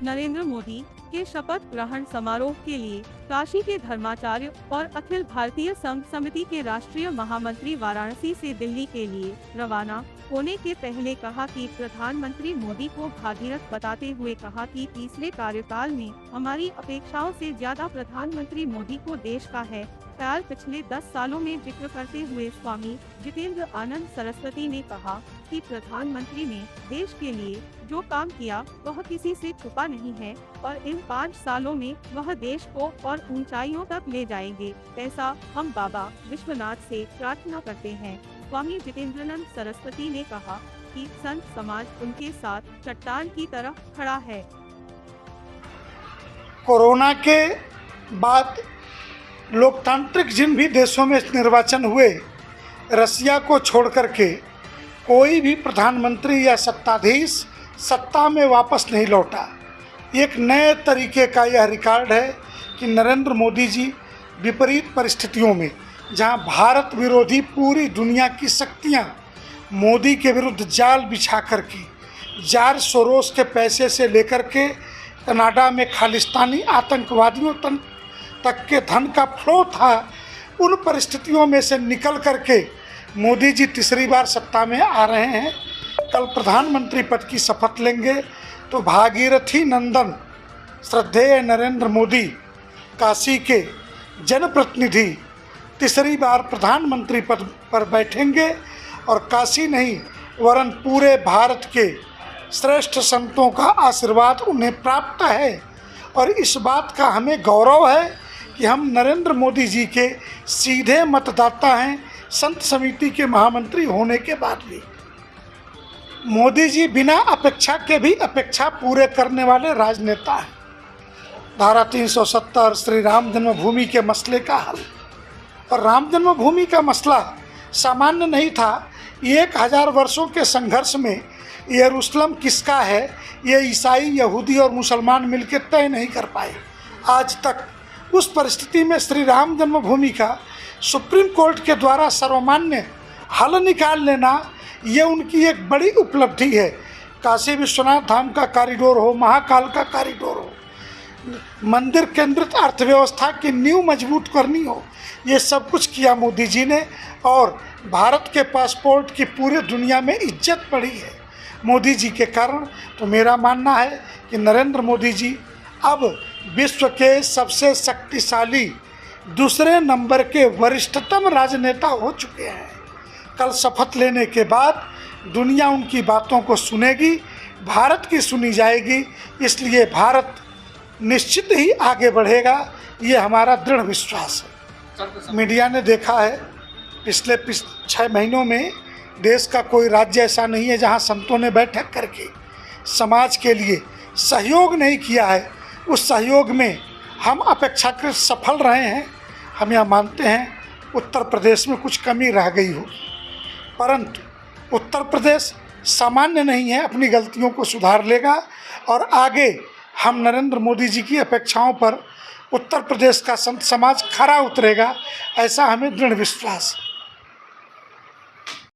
नरेंद्र मोदी के शपथ ग्रहण समारोह के लिए काशी के धर्माचार्य और अखिल भारतीय संघ समिति के राष्ट्रीय महामंत्री वाराणसी से दिल्ली के लिए रवाना होने के पहले कहा कि प्रधानमंत्री मोदी को भागीरथ बताते हुए कहा कि तीसरे कार्यकाल में हमारी अपेक्षाओं से ज्यादा प्रधानमंत्री मोदी को देश का है ख्याल पिछले 10 सालों में जिक्र करते हुए स्वामी जितेंद्र आनंद सरस्वती ने कहा कि प्रधानमंत्री ने देश के लिए जो काम किया वह किसी से छुपा नहीं है और इन 5 सालों में वह देश को और ऊंचाइयों तक ले जाएंगे, ऐसा हम बाबा विश्वनाथ से प्रार्थना करते हैं। स्वामी जितेंद्रानंद सरस्वती ने कहा कि संत समाज उनके साथ चट्टान की तरह खड़ा है। कोरोना के बाद लोकतांत्रिक जिन भी देशों में निर्वाचन हुए, रसिया को छोड़ करके कोई भी प्रधानमंत्री या सत्ताधीश सत्ता में वापस नहीं लौटा। एक नए तरीके का यह रिकॉर्ड है कि नरेंद्र मोदी जी विपरीत परिस्थितियों में, जहां भारत विरोधी पूरी दुनिया की शक्तियां मोदी के विरुद्ध जाल बिछा करके जॉर्ज सोरोस के पैसे से लेकर के कनाडा में खालिस्तानी आतंकवादियों तक के धन का फ्लो था, उन परिस्थितियों में से निकल करके मोदी जी तीसरी बार सत्ता में आ रहे हैं। कल प्रधानमंत्री पद की शपथ लेंगे तो भागीरथी नंदन श्रद्धेय नरेंद्र मोदी काशी के जनप्रतिनिधि तीसरी बार प्रधानमंत्री पद पर बैठेंगे और काशी नहीं वरन पूरे भारत के श्रेष्ठ संतों का आशीर्वाद उन्हें प्राप्त है। और इस बात का हमें गौरव है कि हम नरेंद्र मोदी जी के सीधे मतदाता हैं, संत समिति के महामंत्री होने के बाद भी। मोदी जी बिना अपेक्षा के भी अपेक्षा पूरे करने वाले राजनेता हैं। धारा 370 श्री राम जन्मभूमि के मसले का हल, और राम जन्मभूमि का मसला सामान्य नहीं था। 1000 वर्षों के संघर्ष में यरूशलेम किसका है, ये ईसाई, यहूदी और मुसलमान मिलकर तय नहीं कर पाए आज तक। उस परिस्थिति में श्री राम जन्मभूमि का सुप्रीम कोर्ट के द्वारा सर्वमान्य हल निकाल लेना, ये उनकी एक बड़ी उपलब्धि है। काशी विश्वनाथ धाम का कॉरिडोर हो, महाकाल का कॉरिडोर हो, मंदिर केंद्रित अर्थव्यवस्था की नींव मजबूत करनी हो, ये सब कुछ किया मोदी जी ने। और भारत के पासपोर्ट की पूरी दुनिया में इज्जत बढ़ी है मोदी जी के कारण। तो मेरा मानना है कि नरेंद्र मोदी जी अब विश्व के सबसे शक्तिशाली दूसरे नंबर के वरिष्ठतम राजनेता हो चुके हैं। कल शपथ लेने के बाद दुनिया उनकी बातों को सुनेगी, भारत की सुनी जाएगी, इसलिए भारत निश्चित ही आगे बढ़ेगा, ये हमारा दृढ़ विश्वास है। मीडिया ने देखा है पिछले 6 महीनों में देश का कोई राज्य ऐसा नहीं है जहां संतों ने बैठक करके समाज के लिए सहयोग नहीं किया है। उस सहयोग में हम अपेक्षाकृत सफल रहे हैं। हम यह मानते हैं उत्तर प्रदेश में कुछ कमी रह गई हो, परंतु उत्तर प्रदेश सामान्य नहीं है, अपनी गलतियों को सुधार लेगा और आगे हम नरेंद्र मोदी जी की अपेक्षाओं पर उत्तर प्रदेश का संत समाज खरा उतरेगा, ऐसा हमें दृढ़ विश्वास है।